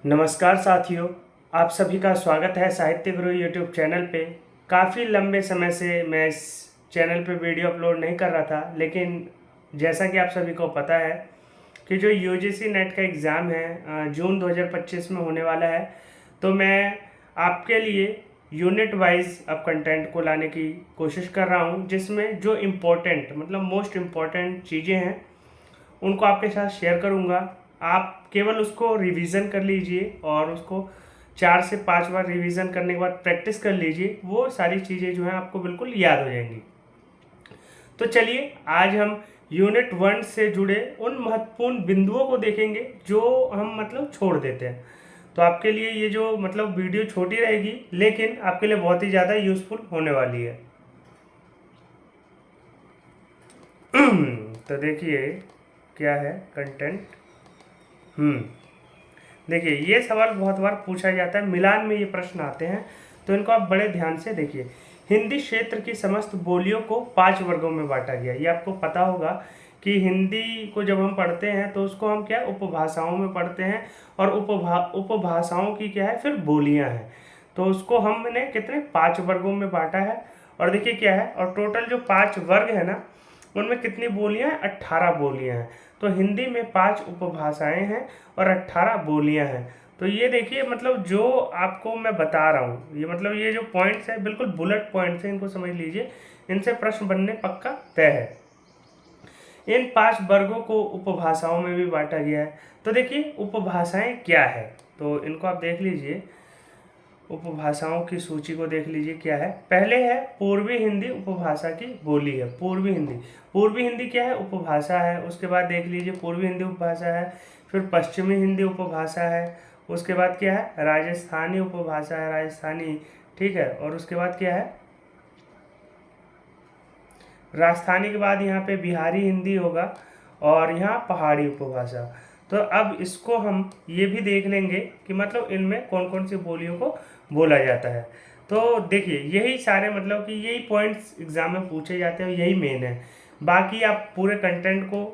नमस्कार साथियों, आप सभी का स्वागत है साहित्य गुरु यूट्यूब चैनल पे। काफ़ी लंबे समय से मैं इस चैनल पे वीडियो अपलोड नहीं कर रहा था, लेकिन जैसा कि आप सभी को पता है कि जो यूजीसी नेट का एग्ज़ाम है जून 2025 में होने वाला है, तो मैं आपके लिए यूनिट वाइज अब कंटेंट को लाने की कोशिश कर रहा हूँ, जिसमें जो इम्पोर्टेंट मतलब मोस्ट इम्पॉर्टेंट चीज़ें हैं उनको आपके साथ शेयर करूँगा। आप केवल उसको रिवीजन कर लीजिए और उसको 4 से 5 बार रिवीजन करने के बाद प्रैक्टिस कर लीजिए, वो सारी चीज़ें जो हैं आपको बिल्कुल याद हो जाएंगी। तो चलिए आज हम यूनिट 1 से जुड़े उन महत्वपूर्ण बिंदुओं को देखेंगे जो हम मतलब छोड़ देते हैं। तो आपके लिए ये जो मतलब वीडियो छोटी रहेगी, लेकिन आपके लिए बहुत ही ज़्यादा यूज़फुल होने वाली है। तो देखिए क्या है कंटेंट। देखिए ये सवाल बहुत बार पूछा जाता है, मिलान में ये प्रश्न आते हैं, तो इनको आप बड़े ध्यान से देखिए। हिंदी क्षेत्र की समस्त बोलियों को 5 वर्गों में बांटा गया। ये आपको पता होगा कि हिंदी को जब हम पढ़ते हैं तो उसको हम क्या उपभाषाओं में पढ़ते हैं, और उपभाषाओं की क्या है फिर बोलियां हैं। तो उसको हमने कितने 5 वर्गों में बांटा है। और देखिए क्या है, और टोटल जो 5 वर्ग है ना, उनमें कितनी बोलियां हैं, 18 बोलियां हैं। तो हिंदी में 5 उपभाषाएं हैं और 18 बोलियां हैं। तो ये देखिए मतलब जो आपको मैं बता रहा हूँ, ये मतलब ये जो पॉइंट्स है बिल्कुल बुलेट पॉइंट्स हैं, इनको समझ लीजिए, इनसे प्रश्न बनने पक्का तय है। इन 5 वर्गों को उपभाषाओं में भी बांटा गया है। तो देखिए उपभाषाएं क्या है, तो इनको आप देख लीजिए। उपभाषाओं की सूची को देख लीजिए क्या है। पहले है पूर्वी हिंदी, उपभाषा की बोली है पूर्वी हिंदी। पूर्वी हिंदी क्या है, उपभाषा है। उसके बाद देख लीजिए पूर्वी हिंदी उपभाषा है। फिर पश्चिमी हिंदी उपभाषा है। उसके बाद क्या है, राजस्थानी उपभाषा है, राजस्थानी, ठीक है। और उसके बाद क्या है, राजस्थानी के बाद यहाँ पे बिहारी हिंदी होगा, और यहाँ पहाड़ी उपभाषा। तो अब इसको हम ये भी देख लेंगे कि मतलब इनमें कौन कौन सी बोलियों को बोला जाता है। तो देखिए यही सारे मतलब कि यही पॉइंट्स एग्जाम में पूछे जाते हैं, यही मेन है। बाकी आप पूरे कंटेंट को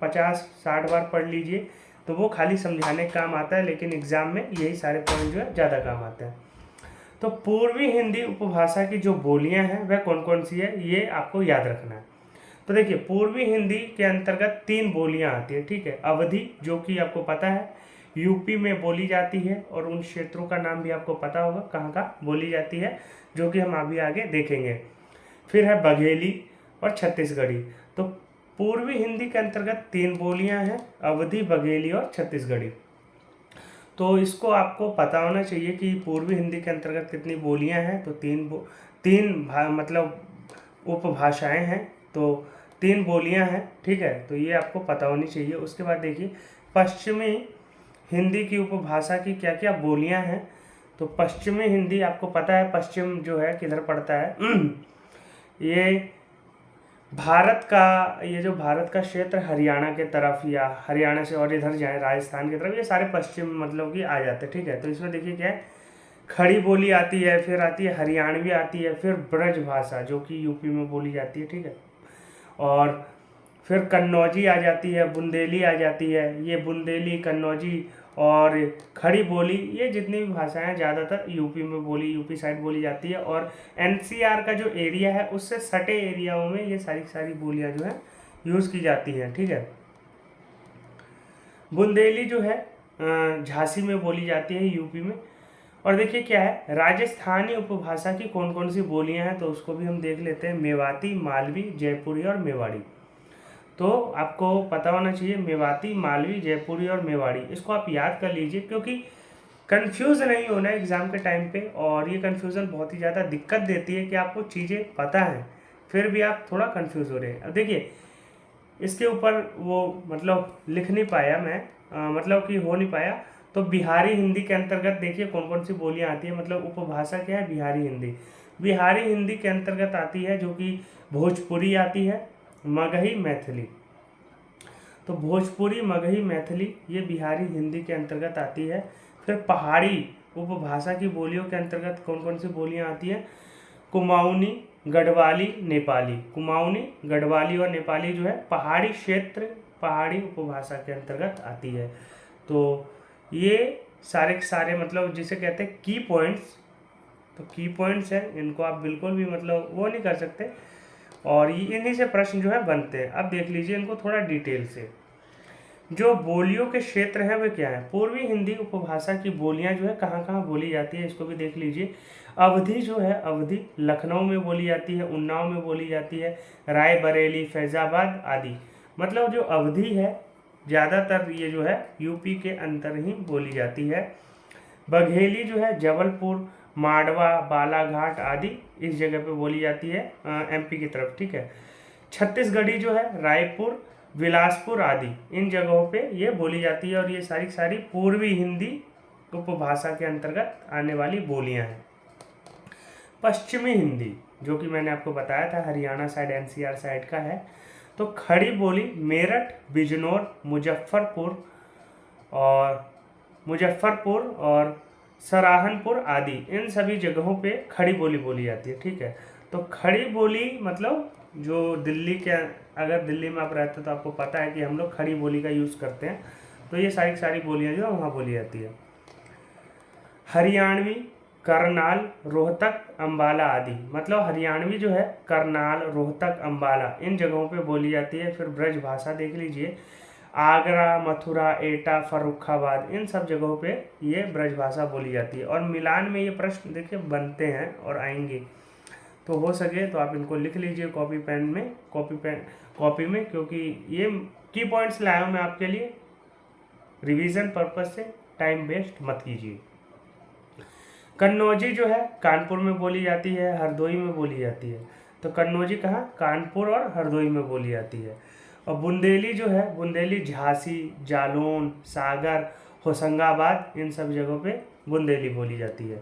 50-60 बार पढ़ लीजिए, तो वो खाली समझाने का काम आता है, लेकिन एग्जाम में यही सारे पॉइंट जो है ज़्यादा काम आते हैं। तो पूर्वी हिंदी उपभाषा की जो बोलियां हैं वह कौन कौन सी है, ये आपको याद रखना है। तो देखिए पूर्वी हिंदी के अंतर्गत 3 बोलियां आती है, ठीक है। अवधी, जो कि आपको पता है यूपी में बोली जाती है, और उन क्षेत्रों का नाम भी आपको पता होगा कहाँ का बोली जाती है, जो कि हम अभी आगे देखेंगे। फिर है बघेली और छत्तीसगढ़ी। तो पूर्वी हिंदी के अंतर्गत 3 बोलियां हैं, अवधी, बघेली और छत्तीसगढ़ी। तो इसको आपको पता होना चाहिए कि पूर्वी हिंदी के अंतर्गत कितनी बोलियां हैं। तो मतलब उपभाषाएं हैं, तो 3 बोलियां हैं, ठीक है। तो ये आपको पता होनी चाहिए। उसके बाद देखिए पश्चिमी हिंदी की उपभाषा की क्या क्या बोलियां हैं। तो पश्चिमी हिंदी आपको पता है, पश्चिम जो है किधर पड़ता है ये भारत का, ये जो भारत का क्षेत्र हरियाणा के तरफ, या हरियाणा से और इधर जाए राजस्थान की तरफ, ये सारे पश्चिम मतलब कि आ जाते हैं, ठीक है। तो इसमें देखिए क्या है, खड़ी बोली आती है, फिर आती है हरियाणवी आती है, फिर ब्रज भाषा जो कि यूपी में बोली जाती है, ठीक है। और फिर कन्नौजी आ जाती है, बुंदेली आ जाती है। ये बुंदेली, कन्नौजी और खड़ी बोली, ये जितनी भी भाषाएं ज़्यादातर यूपी साइड बोली जाती है। और एनसीआर का जो एरिया है उससे सटे एरियाओं में ये सारी सारी बोलियां जो है यूज़ की जाती हैं, ठीक है। बुंदेली जो है झांसी में बोली जाती है, यूपी में। और देखिए क्या है, राजस्थानी उपभाषा की कौन कौन सी बोलियां हैं, तो उसको भी हम देख लेते हैं। मेवाती, मालवी, जयपुरी और मेवाड़ी। तो आपको पता होना चाहिए मेवाती, मालवी, जयपुरी और मेवाड़ी। इसको आप याद कर लीजिए, क्योंकि कंफ्यूज नहीं होना है एग्ज़ाम के टाइम पे। और ये कंफ्यूजन बहुत ही ज़्यादा दिक्कत देती है कि आपको चीज़ें पता हैं फिर भी आप थोड़ा कंफ्यूज हो रहे हैं। अब देखिए इसके ऊपर वो मतलब लिख नहीं पाया मैं, मतलब कि हो नहीं पाया। तो बिहारी हिंदी के अंतर्गत देखिए कौन कौन सी बोलियां आती है, मतलब उपभाषा क्या है, बिहारी हिंदी। बिहारी हिंदी के अंतर्गत आती है जो कि भोजपुरी आती है, मगही, मैथिली। तो भोजपुरी, मगही, मैथिली ये बिहारी हिंदी के अंतर्गत आती है। फिर पहाड़ी उपभाषा की बोलियों के अंतर्गत कौन कौन सी बोलियां आती हैं, कुमाऊनी, गढ़वाली, नेपाली। कुमाऊनी, गढ़वाली और नेपाली जो है पहाड़ी क्षेत्र, पहाड़ी उपभाषा के अंतर्गत आती है। तो ये सारे के सारे मतलब जिसे कहते हैं की पॉइंट्स, तो की पॉइंट्स हैं, इनको आप बिल्कुल भी मतलब वो नहीं कर सकते, और ये इन्हीं से प्रश्न जो है बनते हैं। अब देख लीजिए इनको थोड़ा डिटेल से। जो बोलियों के क्षेत्र हैं वे क्या है? पूर्वी हिंदी उपभाषा की बोलियां जो है कहाँ कहाँ बोली जाती है, इसको भी देख लीजिए। अवधी जो है, अवधी लखनऊ में बोली जाती है, उन्नाव में बोली जाती है, रायबरेली, फैज़ाबाद आदि। मतलब जो अवधी है ज़्यादातर ये जो है यूपी के अंदर ही बोली जाती है। बघेली जो है जबलपुर, माडवा, बालाघाट आदि इस जगह पे बोली जाती है, एमपी की तरफ, ठीक है। छत्तीसगढ़ी जो है रायपुर, बिलासपुर आदि इन जगहों पे ये बोली जाती है, और ये सारी सारी पूर्वी हिंदी उपभाषा के अंतर्गत आने वाली बोलियां हैं। पश्चिमी हिंदी जो कि मैंने आपको बताया था हरियाणा साइड, एनसीआर साइड का है। तो खड़ी बोली मेरठ, बिजनौर, मुजफ्फरपुर और सराहनपुर आदि इन सभी जगहों पे खड़ी बोली बोली जाती है, ठीक है। तो खड़ी बोली मतलब जो दिल्ली के, अगर दिल्ली में आप रहते हो तो आपको पता है कि हम लोग खड़ी बोली का यूज़ करते हैं। तो ये सारी सारी बोलियां जो है वहाँ बोली जाती है। हरियाणवी, करनाल, रोहतक, अंबाला आदि, मतलब हरियाणवी जो है करनाल, रोहतक, अंबाला इन जगहों पे बोली जाती है। फिर ब्रज भाषा देख लीजिए, आगरा, मथुरा, एटा, फर्रुखाबाद इन सब जगहों पे ये ब्रज भाषा बोली जाती है। और मिलान में ये प्रश्न देखिए बनते हैं और आएंगे, तो हो सके तो आप इनको लिख लीजिए कॉपी में, क्योंकि ये की पॉइंट्स लाया हूँ मैं आपके लिए रिवीजन पर्पज से, टाइम वेस्ट मत कीजिए। कन्नौजी जो है कानपुर में बोली जाती है, हरदोई में बोली जाती है। तो कन्नौजी कहाँ? कानपुर और हरदोई में बोली जाती है। और बुंदेली जो है, बुंदेली झांसी, जालौन, सागर, होशंगाबाद इन सब जगहों पे बुंदेली बोली जाती है।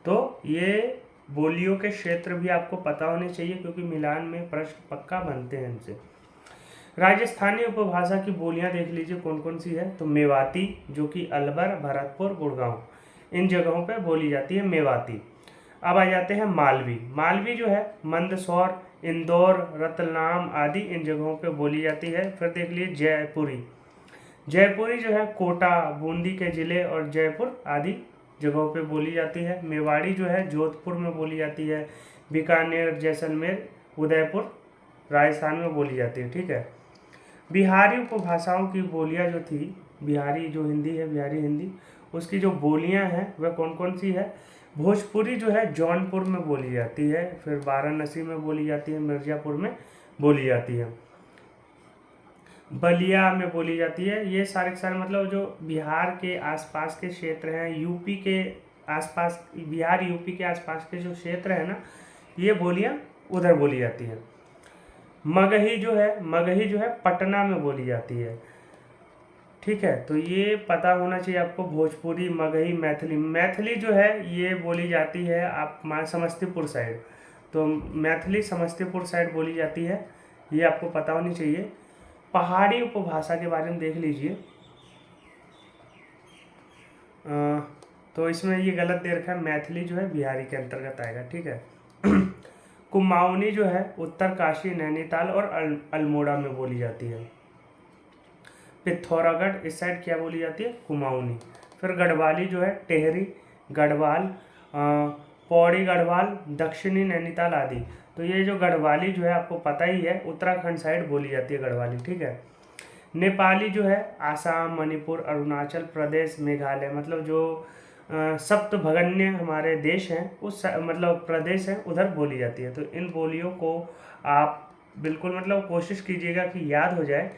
तो ये बोलियों के क्षेत्र भी आपको पता होने चाहिए, क्योंकि मिलान में प्रश्न पक्का बनते हैं इनसे। राजस्थानी उपभाषा की बोलियां देख लीजिए कौन कौन सी है। तो मेवाती जो कि अलवर, भरतपुर, गुड़गांव इन जगहों पे बोली जाती है, मेवाती। अब आ जाते हैं मालवी। मालवी जो है मंदसौर, इंदौर, रतलाम आदि इन जगहों पे बोली जाती है। फिर देख लीजिए जयपुरी। जयपुरी जो है कोटा, बूंदी के ज़िले और जयपुर आदि जगहों पे बोली जाती है। मेवाड़ी जो है जोधपुर में बोली जाती है, बीकानेर, जैसलमेर, उदयपुर राजस्थान में बोली जाती है, ठीक है। बिहारी उपभाषाओं की बोलियां जो थी, बिहारी जो हिंदी है, बिहारी हिंदी, उसकी जो बोलियां हैं वह कौन कौन सी है? भोजपुरी जो है जौनपुर में बोली जाती है, फिर वाराणसी में बोली जाती है, मिर्ज़ापुर में बोली जाती है, बलिया में बोली जाती है। ये सारे सारे मतलब जो बिहार के आसपास के क्षेत्र हैं, यूपी के आसपास, बिहार यूपी के आसपास के जो क्षेत्र है ना, ये बोलियां उधर बोली जाती हैं। मगही जो है पटना में बोली जाती है, ठीक है। तो ये पता होना चाहिए आपको, भोजपुरी, मगही, मैथिली जो है ये बोली जाती है आप समस्तीपुर साइड। तो मैथिली समस्तीपुर साइड बोली जाती है, ये आपको पता होनी चाहिए। पहाड़ी उपभाषा के बारे में देख लीजिए। तो इसमें ये गलत दे रखा है, मैथिली जो है बिहारी के अंतर्गत आएगा, ठीक है। कुमाऊनी जो है उत्तरकाशी, नैनीताल और अल्मोड़ा में बोली जाती है। पिथौरागढ़ इस साइड क्या बोली जाती है? कुमाऊनी। फिर गढ़वाली जो है टेहरी, गढ़वाल, पौड़ी गढ़वाल, दक्षिणी नैनीताल आदि। तो ये जो गढ़वाली जो है आपको पता ही है, उत्तराखंड साइड बोली जाती है गढ़वाली, ठीक है। नेपाली जो है आसाम, मणिपुर, अरुणाचल प्रदेश, मेघालय, मतलब जो सप्तभगन्य हमारे देश हैं उस मतलब प्रदेश हैं उधर बोली जाती है। तो इन बोलियों को आप बिल्कुल मतलब कोशिश कीजिएगा कि याद हो जाए,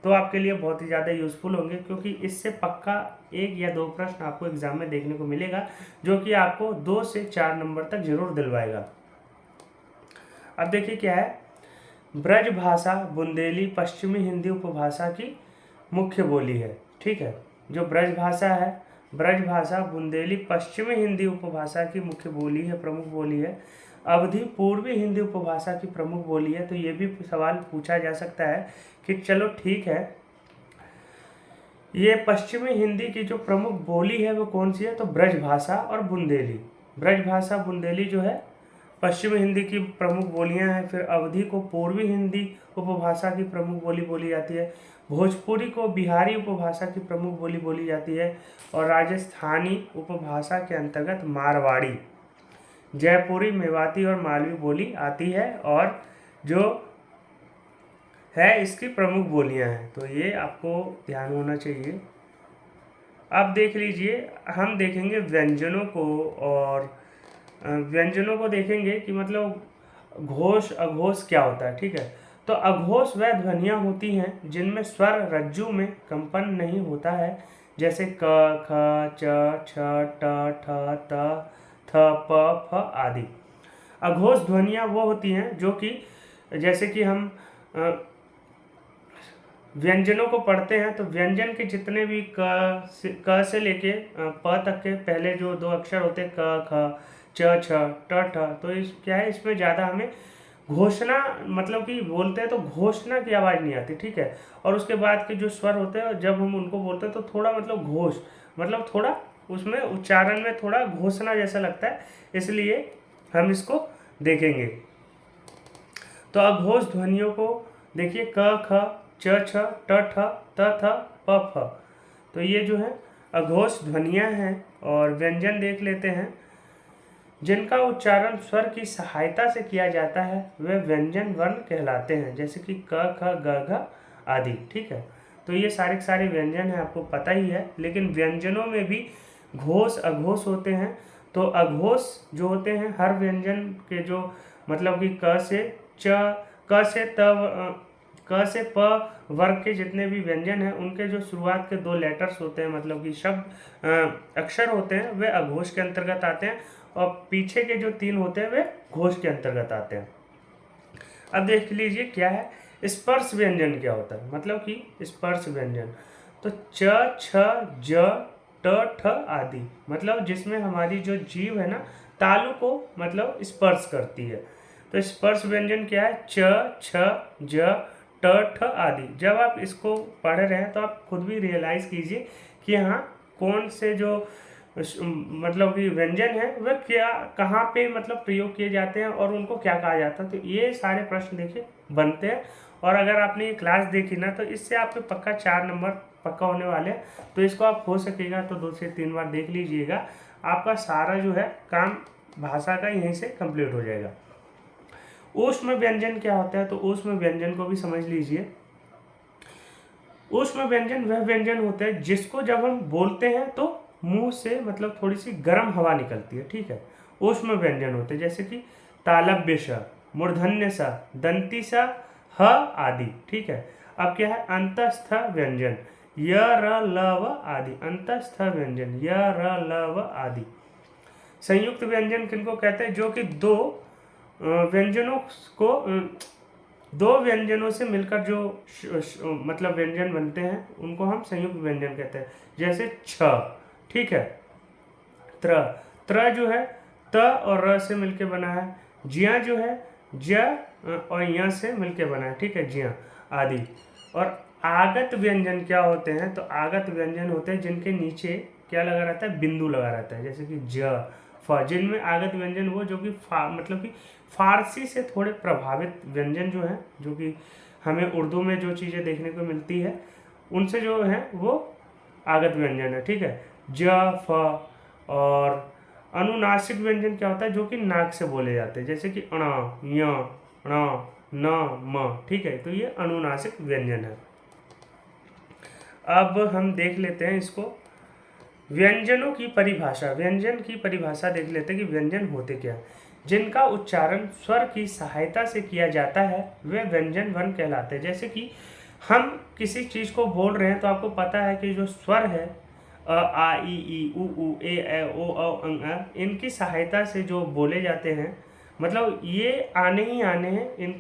तो आपके लिए बहुत ही ज़्यादा यूज़फुल होंगे, क्योंकि इससे पक्का 1 या 2 प्रश्न आपको एग्जाम में देखने को मिलेगा, जो कि आपको 2 से 4 नंबर तक जरूर दिलवाएगा। अब देखिए क्या है, ब्रज भाषा बुंदेली पश्चिमी हिंदी उपभाषा की मुख्य बोली है, ठीक है। जो ब्रज भाषा है, ब्रज भाषा बुंदेली पश्चिमी हिंदी उपभाषा की मुख्य बोली है, प्रमुख बोली है। अवधी पूर्वी हिंदी उपभाषा की प्रमुख बोली है। तो ये भी सवाल पूछा जा सकता है कि चलो ठीक है, ये पश्चिमी हिंदी की जो प्रमुख बोली है वो कौन सी है? तो ब्रज भाषा और बुंदेली। ब्रज भाषा बुंदेली जो है पश्चिमी हिंदी की प्रमुख बोलियां हैं। फिर अवधी को पूर्वी हिंदी उपभाषा की प्रमुख बोली बोली जाती है। भोजपुरी को बिहारी उपभाषा की प्रमुख बोली बोली जाती है और राजस्थानी उपभाषा के अंतर्गत मारवाड़ी, जयपुरी, मेवाती और मालवी बोली आती है और जो है इसकी प्रमुख बोलियां हैं। तो ये आपको ध्यान होना चाहिए। अब देख लीजिए, हम देखेंगे व्यंजनों को, और व्यंजनों को देखेंगे कि मतलब घोष अघोष क्या होता है। ठीक है, तो अघोष वह ध्वनियाँ होती हैं जिनमें स्वर रज्जु में कंपन नहीं होता है, जैसे क, ख, च, छ, ट, ठ, त, थ, प, फ आदि। अघोष ध्वनियाँ वो होती हैं जो कि जैसे कि हम व्यंजनों को पढ़ते हैं तो व्यंजन के जितने भी क से लेके प तक के पहले जो दो अक्षर होते हैं क, ख, च, छ, ट, ठ, तो इस क्या है, इसमें ज़्यादा हमें घोषणा मतलब कि बोलते हैं तो घोषणा की आवाज़ नहीं आती। ठीक है, और उसके बाद के जो स्वर होते हैं जब हम उनको बोलते हैं तो थोड़ा मतलब घोष मतलब थोड़ा उसमें उच्चारण में थोड़ा घोषणा जैसा लगता है, इसलिए हम इसको देखेंगे। तो अघोष ध्वनियों को देखिए, क, ख, च, छ, ट, ठ, त, थ, प, फ। तो ये जो है अघोष ध्वनियाँ हैं। और व्यंजन देख लेते हैं जिनका उच्चारण स्वर की सहायता से किया जाता है, वे व्यंजन वर्ण कहलाते हैं, जैसे कि क, ख, ग, घ आदि। ठीक है, तो ये सारे के सारे व्यंजन हैं, आपको पता ही है। लेकिन व्यंजनों में भी घोष अघोष होते हैं। तो अघोष जो होते हैं हर व्यंजन के जो मतलब कि क से च, क से त, क से प वर्ग के जितने भी व्यंजन हैं उनके जो शुरुआत के दो लेटर्स होते हैं मतलब कि शब्द अक्षर होते हैं, वे अघोष के अंतर्गत आते हैं, और पीछे के जो तीन होते हैं वे घोष के अंतर्गत आते हैं। अब देख लीजिए क्या है स्पर्श व्यंजन क्या होता है, मतलब कि स्पर्श व्यंजन तो च, छ, ज, ट, ठ आदि, मतलब जिसमें हमारी जो जीभ है ना तालु को मतलब स्पर्श करती है। तो स्पर्श व्यंजन क्या है, च, छ, ज, ट, ठ आदि। जब आप इसको पढ़ रहे हैं तो आप खुद भी रियलाइज कीजिए कि यहाँ कौन से जो मतलब कि व्यंजन है वह क्या कहाँ पे मतलब प्रयोग किए जाते हैं और उनको क्या कहा जाता है। तो ये सारे प्रश्न देखिए बनते हैं, और अगर आपने ये क्लास देखी ना तो इससे आपके पक्का 4 नंबर पक्का होने वाले हैं। तो इसको आप हो सकेगा तो 2 से 3 बार देख लीजिएगा, आपका सारा जो है काम भाषा का यहीं से कंप्लीट हो जाएगा। ऊष्म व्यंजन क्या होता है, तो ऊष्म व्यंजन को भी समझ लीजिए। ऊष्म व्यंजन वह व्यंजन होते हैं जिसको जब हम बोलते हैं तो मुंह से मतलब थोड़ी सी गर्म हवा निकलती है। ठीक है, ऊष्म व्यंजन होते हैं जैसे कि तालव्य स, मूर्धन्य स, दंती स, ह आदि। ठीक है, अब क्या है अंतस्थ व्यंजन, य, र, ल, व आदि। अंतस्थ व्यंजन य, र, ल, व आदि। संयुक्त व्यंजन किनको कहते हैं, जो कि व्यंजनों को दो व्यंजनों से मिलकर जो मतलब व्यंजन बनते हैं उनको हम संयुक्त व्यंजन कहते हैं। जैसे छ, ठीक है, त्र जो है त और र से मिलके बना है, ज्या जो है ज और य से मिलके बना है। ठीक है, ज्या आदि। और आगत व्यंजन क्या होते हैं, तो आगत व्यंजन होते हैं जिनके नीचे क्या लगा रहता है, बिंदु लगा रहता है, जैसे कि ज, फ। जिनमें आगत व्यंजन वो जो कि मतलब कि फारसी से थोड़े प्रभावित व्यंजन जो हैं, जो कि हमें उर्दू में जो चीज़ें देखने को मिलती है उनसे जो है वो आगत व्यंजन है। ठीक है, ज, फ। और अनुनासिक व्यंजन क्या होता है, जो कि नाक से बोले जाते हैं, जैसे कि अण, य, ण, न, म। ठीक है, तो ये अनुनासिक व्यंजन है। अब हम देख लेते हैं इसको व्यंजनों की परिभाषा। व्यंजन की परिभाषा देख लेते हैं कि व्यंजन होते क्या, जिनका उच्चारण स्वर की सहायता से किया जाता है वे व्यंजन वर्ण कहलाते हैं। जैसे कि हम किसी चीज़ को बोल रहे हैं तो आपको पता है कि जो स्वर है अ, आ, ई, उ, ए, ओ, अ, इनकी सहायता से जो बोले जाते हैं, मतलब ये आने ही आने हैं, इन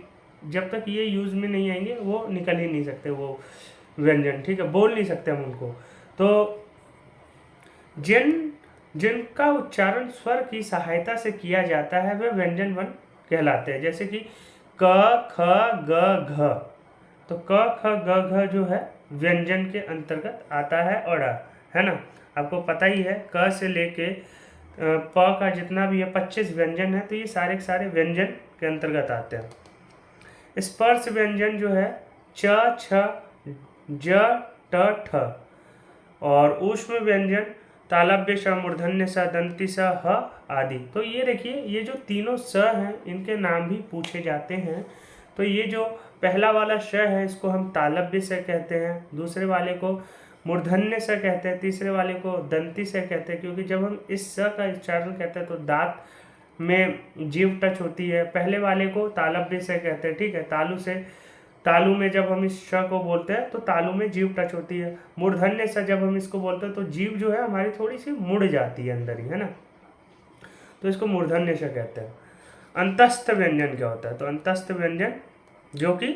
जब तक ये यूज़ में नहीं आएंगे वो निकल ही नहीं सकते वो व्यंजन। ठीक है, बोल नहीं सकते हम उनको। तो जिनका उच्चारण स्वर की सहायता से किया जाता है वे व्यंजन वर्ण कहलाते हैं। जैसे कि क, ख, ग, घ। तो क, ख, ग, घ जो है व्यंजन के अंतर्गत आता है, और है ना, आपको पता ही है क से लेके प का जितना भी है 25 व्यंजन है, तो ये सारे के सारे व्यंजन के अंतर्गत आते हैं। स्पर्श व्यंजन जो है च, छ, ज ट ठ। और ऊष्म व्यंजन तालव्य स, मूर्धन्य स, दंती स, ह आदि। तो ये देखिए, ये जो तीनों स हैं इनके नाम भी पूछे जाते हैं। तो ये जो पहला वाला श है इसको हम तालव्य स कहते हैं, दूसरे वाले को मूर्धन्य स कहते हैं, तीसरे वाले को दंती स कहते हैं, क्योंकि जब हम इस स का उच्चारण करते हैं तो दांत में जीभ टच होती है। पहले वाले को तालव्य स कहते हैं, ठीक है। तालु में जब हम इस श को बोलते हैं तो तालु में जीभ टच होती है। मूर्धन्य स जब हम इसको बोलते हैं तो जीभ जो है हमारी थोड़ी सी मुड़ जाती है अंदर ही, है ना, तो इसको मूर्धन्य स कहते हैं। अंतस्थ व्यंजन क्या होता है? तो अंतस्थ व्यंजन जो कि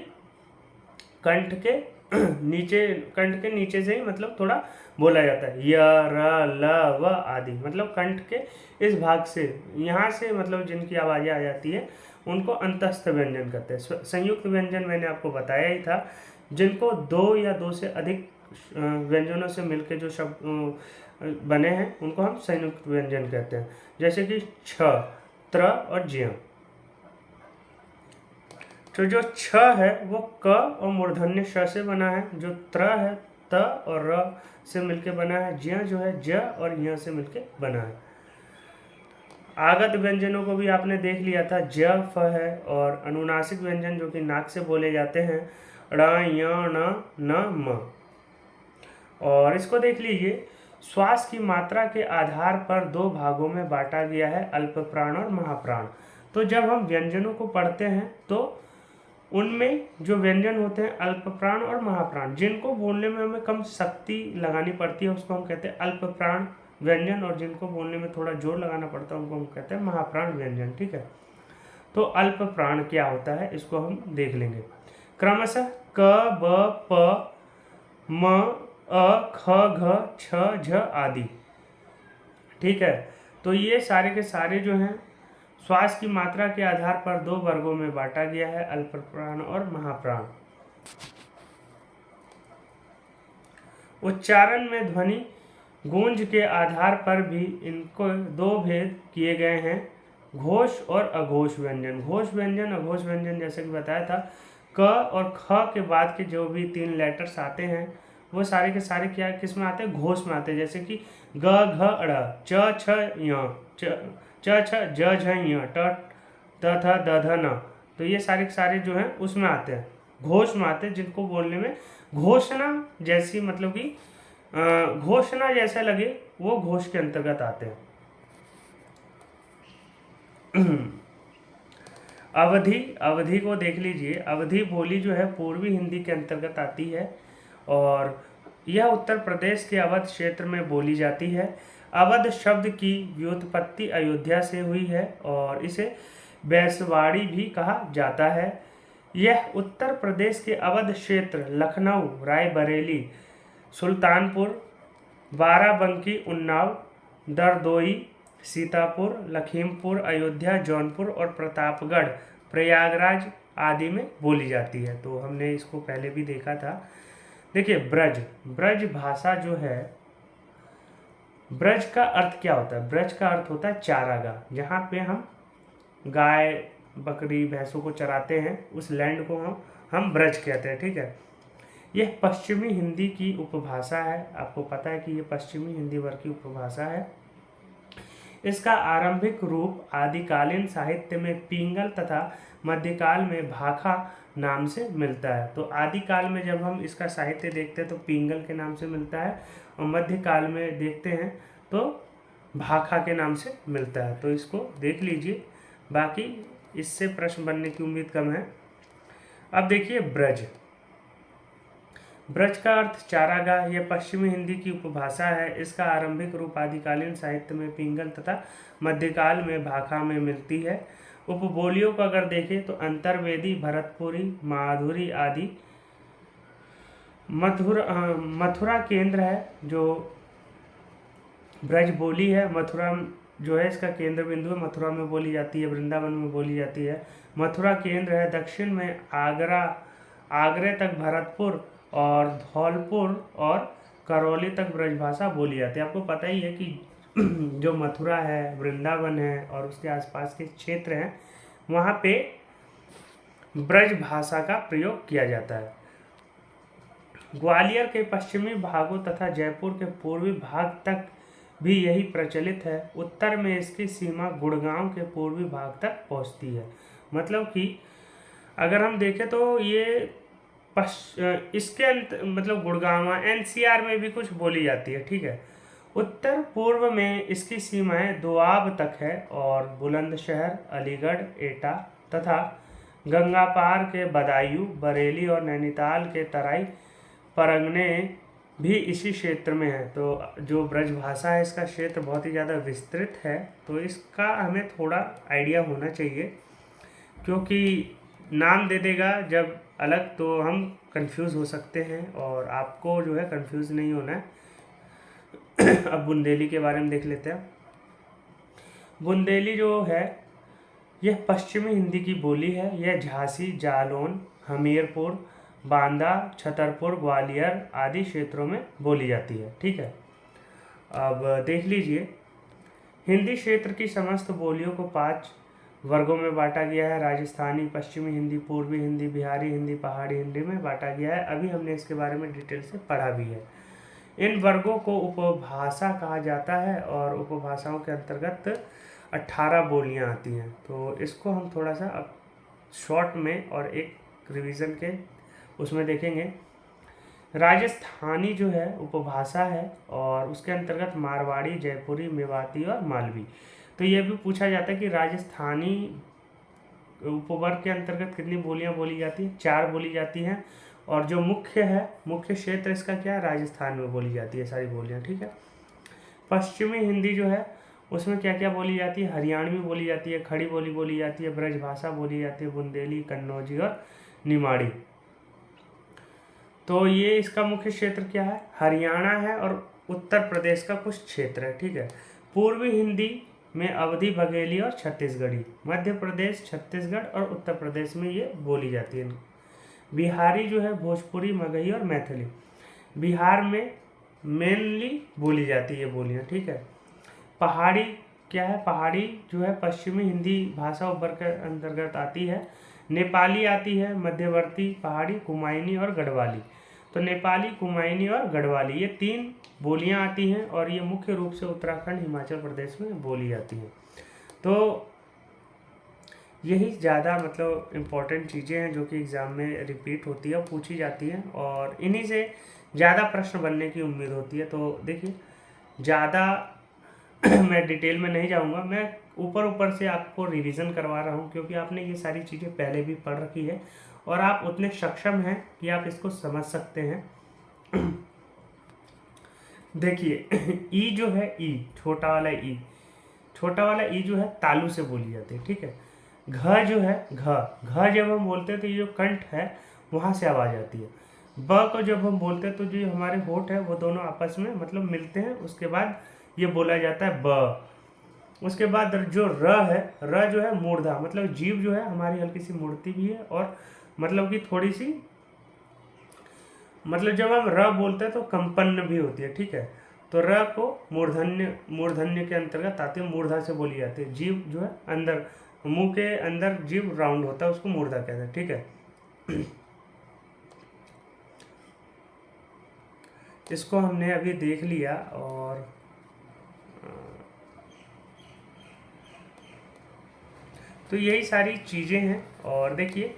कंठ के कंठ के नीचे से ही मतलब थोड़ा बोला जाता है। य, र, ल, व आदि, मतलब कंठ के इस भाग से, यहाँ से मतलब जिनकी आवाज़ें आ जाती है उनको अंतस्थ व्यंजन कहते हैं। संयुक्त व्यंजन मैंने आपको बताया ही था, जिनको दो या दो से अधिक व्यंजनों से मिलकर जो शब्द बने हैं उनको हम संयुक्त व्यंजन कहते हैं। जैसे कि छ, त्र और ज्य। तो जो छ है वो क और मूर्धन्य श से बना है, जो त्र है त और र से मिलके बना है, ज्य जो है ज और य से मिलके बना है। आगत व्यंजनों को भी आपने देख लिया था, ज फ है, और अनुनासिक व्यंजन जो कि नाक से बोले जाते हैं, ड़ य ण न म। और इसको देख लीजिए, श्वास की मात्रा के आधार पर दो भागों में बांटा गया है, अल्प प्राण और महाप्राण। तो जब हम व्यंजनों को पढ़ते हैं तो उनमें जो व्यंजन होते हैं अल्प प्राण और महाप्राण, जिनको बोलने में हमें कम शक्ति लगानी पड़ती है उसको हम कहते हैं अल्प प्राण व्यंजन, और जिनको बोलने में थोड़ा जोर लगाना पड़ता है उनको हम कहते हैं महाप्राण व्यंजन, ठीक है। तो अल्प प्राण क्या होता है इसको हम देख लेंगे। क्रमशः क, ब, प, म, अ, ख, घ, छ, झ आदि, ठीक है। तो ये सारे के सारे जो हैं श्वास की मात्रा के आधार पर दो वर्गों में बांटा गया है, अल्प प्राण और महाप्राण। उच्चारण में ध्वनि गूंज के आधार पर भी इनको दो भेद किए गए हैं, घोष और अघोष व्यंजन। घोष व्यंजन, अघोष व्यंजन जैसे कि बताया था, क और ख के बाद के जो भी तीन लेटर्स आते हैं वो सारे के सारे क्या किस में आते हैं? घोष में आते हैं। जैसे कि ग, घ, ड़, च, छ, य, च, छ, ज, झ, य, ट, त, थ, द, ध, न। तो ये सारे के सारे जो हैं उसमें आते हैं, घोष में आते हैं, जिनको बोलने में घोषणा जैसी, मतलब कि घोषणा जैसा लगे वो घोष के अंतर्गत आते हैं। अवधि को देख लीजिए। अवधि बोली जो है पूर्वी हिंदी के अंतर्गत आती है और यह उत्तर प्रदेश के अवध क्षेत्र में बोली जाती है। अवध शब्द की व्युत्पत्ति अयोध्या से हुई है और इसे बैसवाड़ी भी कहा जाता है। यह उत्तर प्रदेश के अवध क्षेत्र लखनऊ, रायबरेली, सुल्तानपुर, बाराबंकी, उन्नाव, दरदोई, सीतापुर, लखीमपुर, अयोध्या, जौनपुर और प्रतापगढ़, प्रयागराज आदि में बोली जाती है। तो हमने इसको पहले भी देखा था। देखिए, ब्रज भाषा जो है, ब्रज का अर्थ क्या होता है? ब्रज का अर्थ होता है चारागाह, जहाँ पे हम गाय, बकरी, भैंसों को चराते हैं, उस लैंड को हम ब्रज कहते हैं, ठीक है। यह पश्चिमी हिंदी की उपभाषा है। आपको पता है कि ये पश्चिमी हिंदी वर्ग की उपभाषा है। इसका आरंभिक रूप आदिकालीन साहित्य में पिंगल तथा मध्यकाल में भाखा नाम से मिलता है। तो आदिकाल में जब हम इसका साहित्य देखते हैं तो पिंगल के नाम से मिलता है, और मध्यकाल में देखते हैं तो भाखा के नाम से मिलता है। तो इसको देख लीजिए, बाकी इससे प्रश्न बनने की उम्मीद कम है। अब देखिए, ब्रज का अर्थ चारागाह। यह पश्चिमी हिंदी की उपभाषा है। इसका आरंभिक रूप आदिकालीन साहित्य में पिंगल तथा मध्यकाल में भाखा में मिलती है। उपबोलियों को अगर देखें तो अंतर्वेदी, भरतपुरी, माधुरी आदि। मथुरा केंद्र है जो ब्रज बोली है। मथुरा जो है इसका केंद्र बिंदु है, मथुरा में बोली जाती है, वृंदावन में बोली जाती है। मथुरा केंद्र है। दक्षिण में आगरे तक भरतपुर और धौलपुर और करौली तक ब्रजभाषा बोली जाती है। आपको पता ही है कि जो मथुरा है, वृंदावन है और उसके आसपास के क्षेत्र हैं, वहाँ पे ब्रज भाषा का प्रयोग किया जाता है। ग्वालियर के पश्चिमी भागों तथा जयपुर के पूर्वी भाग तक भी यही प्रचलित है। उत्तर में इसकी सीमा गुड़गांव के पूर्वी भाग तक पहुंचती है। मतलब कि अगर हम देखें तो ये इसके मतलब गुड़गांव एनसीआर में भी कुछ बोली जाती है, ठीक है। उत्तर पूर्व में इसकी सीमाएं दोआब तक है और बुलंदशहर, अलीगढ़, एटा तथा गंगापार के बदायूं, बरेली और नैनीताल के तराई परगने भी इसी क्षेत्र में है। तो जो ब्रजभाषा है इसका क्षेत्र बहुत ही ज़्यादा विस्तृत है, तो इसका हमें थोड़ा आइडिया होना चाहिए, क्योंकि नाम दे देगा जब अलग तो हम कंफ्यूज हो सकते हैं और आपको जो है कंफ्यूज नहीं होना है। अब बुंदेली के बारे में देख लेते हैं। बुंदेली जो है यह पश्चिमी हिंदी की बोली है। यह झांसी, जालौन, हमीरपुर, बांदा, छतरपुर, ग्वालियर आदि क्षेत्रों में बोली जाती है, ठीक है। अब देख लीजिए, हिंदी क्षेत्र की समस्त बोलियों को 5 वर्गों में बांटा गया है। राजस्थानी, पश्चिमी हिंदी, पूर्वी हिंदी, बिहारी हिंदी, पहाड़ी हिंदी में बांटा गया है। अभी हमने इसके बारे में डिटेल से पढ़ा भी है। इन वर्गों को उपभाषा कहा जाता है और उपभाषाओं के अंतर्गत 18 बोलियां आती हैं। तो इसको हम थोड़ा सा अब शॉर्ट में और एक रिवीजन के उसमें देखेंगे। राजस्थानी जो है उपभाषा है और उसके अंतर्गत मारवाड़ी, जयपुरी, मेवाती और मालवी। तो ये भी पूछा जाता है कि राजस्थानी उपवर्ग के अंतर्गत कितनी बोलियां बोली जाती हैं? 4 बोली जाती हैं। और जो मुख्य है, मुख्य क्षेत्र इसका क्या है? राजस्थान में बोली जाती है सारी बोलियां, ठीक है। पश्चिमी हिंदी जो है उसमें क्या क्या बोली जाती है? हरियाणवी बोली जाती है, खड़ी बोली बोली जाती है, ब्रजभाषा बोली जाती है, बुंदेली, कन्नौजी और निमाड़ी। तो ये इसका मुख्य क्षेत्र क्या है? हरियाणा है और उत्तर प्रदेश का कुछ क्षेत्र है, ठीक है। पूर्वी हिंदी में अवधी, बघेली और छत्तीसगढ़ी। मध्य प्रदेश, छत्तीसगढ़ और उत्तर प्रदेश में ये बोली जाती है। बिहारी जो है भोजपुरी, मगही और मैथिली। बिहार में मेनली बोली जाती है बोलियाँ, ठीक है। पहाड़ी क्या है? पहाड़ी जो है पश्चिमी हिंदी भाषा उपवर्ग के अंतर्गत आती है। नेपाली आती है, मध्यवर्ती पहाड़ी, कुमायूनी और गढ़वाली। तो नेपाली, कुमायूनी और गढ़वाली ये 3 बोलियां आती हैं और ये मुख्य रूप से उत्तराखंड, हिमाचल प्रदेश में बोली जाती हैं। तो यही ज़्यादा मतलब इम्पोर्टेंट चीज़ें हैं जो कि एग्ज़ाम में रिपीट होती है, पूछी जाती हैं और इन्हीं से ज़्यादा प्रश्न बनने की उम्मीद होती है। तो देखिए, ज़्यादा मैं डिटेल में नहीं जाऊंगा, मैं ऊपर से आपको रिवीजन करवा रहा हूं, क्योंकि आपने ये सारी चीज़ें पहले भी पढ़ रखी है और आप उतने सक्षम हैं कि आप इसको समझ सकते हैं। देखिए, ई जो है, ई छोटा वाला ई जो है तालु से बोली जाती है, ठीक है। घ जो है, घ जब हम बोलते हैं तो ये जो कंठ है वहाँ से आवाज़ आती है। ब को जब हम बोलते हैं तो जो हमारे होठ है वो दोनों आपस में मतलब मिलते हैं, उसके बाद ये बोला जाता है ब। उसके बाद जो र है, र जो है मूर्धा, मतलब जीभ जो है हमारी हल्की सी मुड़ती भी है और मतलब कि थोड़ी सी, मतलब जब हम र बोलते हैं तो कंपन्न भी होती है, ठीक है। तो र को मूर्धन्य के अंतर्गत आती है, मूर्धा से बोली जाती है। जीभ जो है अंदर, मुंह के अंदर जीभ राउंड होता है, उसको मूर्धा कहते हैं, ठीक है। इसको हमने अभी देख लिया और तो यही सारी चीज़ें हैं। और देखिए,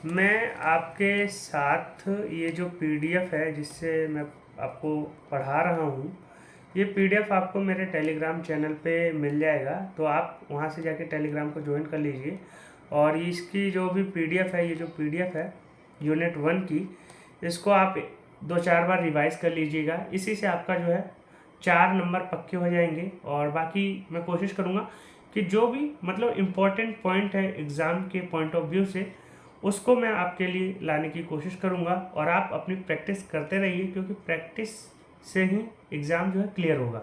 मैं आपके साथ ये जो PDF है जिससे मैं आपको पढ़ा रहा हूँ, ये PDF आपको मेरे टेलीग्राम चैनल पे मिल जाएगा, तो आप वहाँ से जाके टेलीग्राम को ज्वाइन कर लीजिए। और इसकी जो भी PDF है, ये जो PDF है यूनिट 1 की, इसको आप 2-4 बार रिवाइज कर लीजिएगा। इसी से आपका जो है 4 नंबर पक्के हो जाएंगे। और बाकी मैं कोशिश करूँगा कि जो भी मतलब इम्पोर्टेंट पॉइंट है एग्ज़ाम के पॉइंट ऑफ व्यू से, उसको मैं आपके लिए लाने की कोशिश करूँगा। और आप अपनी प्रैक्टिस करते रहिए, क्योंकि प्रैक्टिस से ही एग्ज़ाम जो है क्लियर होगा।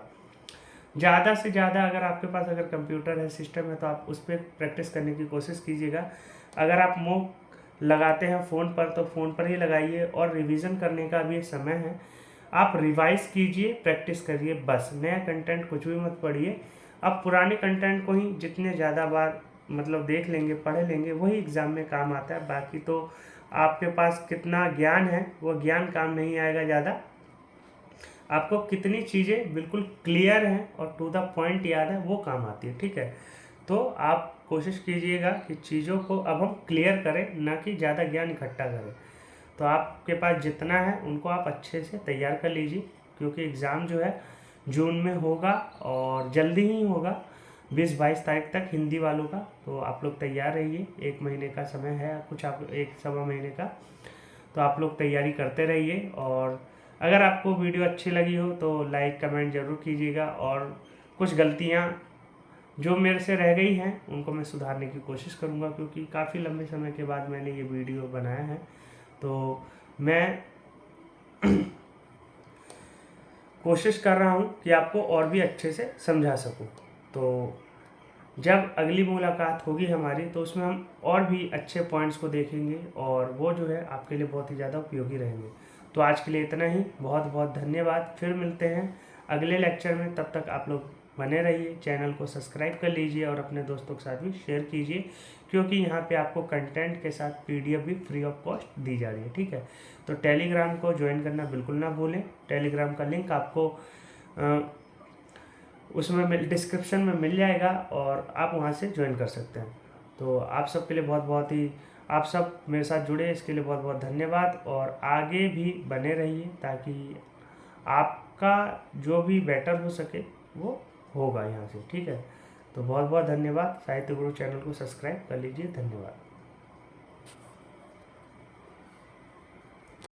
ज़्यादा से ज़्यादा अगर आपके पास अगर कंप्यूटर है, सिस्टम है, तो आप उस पर प्रैक्टिस करने की कोशिश कीजिएगा। अगर आप मॉक लगाते हैं फ़ोन पर तो फ़ोन पर ही लगाइए। और रिवीजन करने का भी समय है, आप रिवाइज कीजिए, प्रैक्टिस करिए, बस। नया कंटेंट कुछ भी मत पढ़िए। आप पुराने कंटेंट को ही जितने ज़्यादा बार मतलब देख लेंगे, पढ़ लेंगे, वही एग्ज़ाम में काम आता है। बाकी तो आपके पास कितना ज्ञान है वो ज्ञान काम नहीं आएगा ज़्यादा। आपको कितनी चीज़ें बिल्कुल क्लियर हैं और टू द पॉइंट याद है वो काम आती है, ठीक है। तो आप कोशिश कीजिएगा कि चीज़ों को अब हम क्लियर करें, ना कि ज़्यादा ज्ञान इकट्ठा करें। तो आपके पास जितना है उनको आप अच्छे से तैयार कर लीजिए, क्योंकि एग्ज़ाम जो है जून में होगा और जल्दी ही होगा, 20-22 तारीख तक हिंदी वालों का। तो आप लोग तैयार रहिए, 1 महीने का समय है कुछ, आप 1 सवा महीने का। तो आप लोग तैयारी करते रहिए, और अगर आपको वीडियो अच्छी लगी हो तो लाइक कमेंट ज़रूर कीजिएगा, और कुछ गलतियाँ जो मेरे से रह गई हैं उनको मैं सुधारने की कोशिश करूँगा, क्योंकि काफ़ी लंबे समय के बाद मैंने ये वीडियो बनाया है। तो मैं कोशिश कर रहा हूँ कि आपको और भी अच्छे से समझा सकूँ। तो जब अगली मुलाकात होगी हमारी तो उसमें हम और भी अच्छे पॉइंट्स को देखेंगे, और वो जो है आपके लिए बहुत ही ज़्यादा उपयोगी रहेंगे। तो आज के लिए इतना ही, बहुत बहुत धन्यवाद। फिर मिलते हैं अगले लेक्चर में, तब तक आप लोग बने रहिए, चैनल को सब्सक्राइब कर लीजिए और अपने दोस्तों के साथ भी शेयर कीजिए, क्योंकि यहाँ पे आपको कंटेंट के साथ पीडीएफ भी फ्री ऑफ कॉस्ट दी जा रही है, ठीक है। तो टेलीग्राम को ज्वाइन करना बिल्कुल ना भूलें। टेलीग्राम का लिंक आपको उसमें डिस्क्रिप्शन में मिल जाएगा, और आप वहाँ से ज्वाइन कर सकते हैं। तो आप सबके लिए बहुत बहुत ही, आप सब मेरे साथ जुड़े इसके लिए बहुत बहुत धन्यवाद, और आगे भी बने रहिए ताकि आपका जो भी बेटर हो सके वो होगा यहाँ से, ठीक है। तो बहुत बहुत धन्यवाद। साहित्य गुरु चैनल को सब्सक्राइब कर लीजिए। धन्यवाद।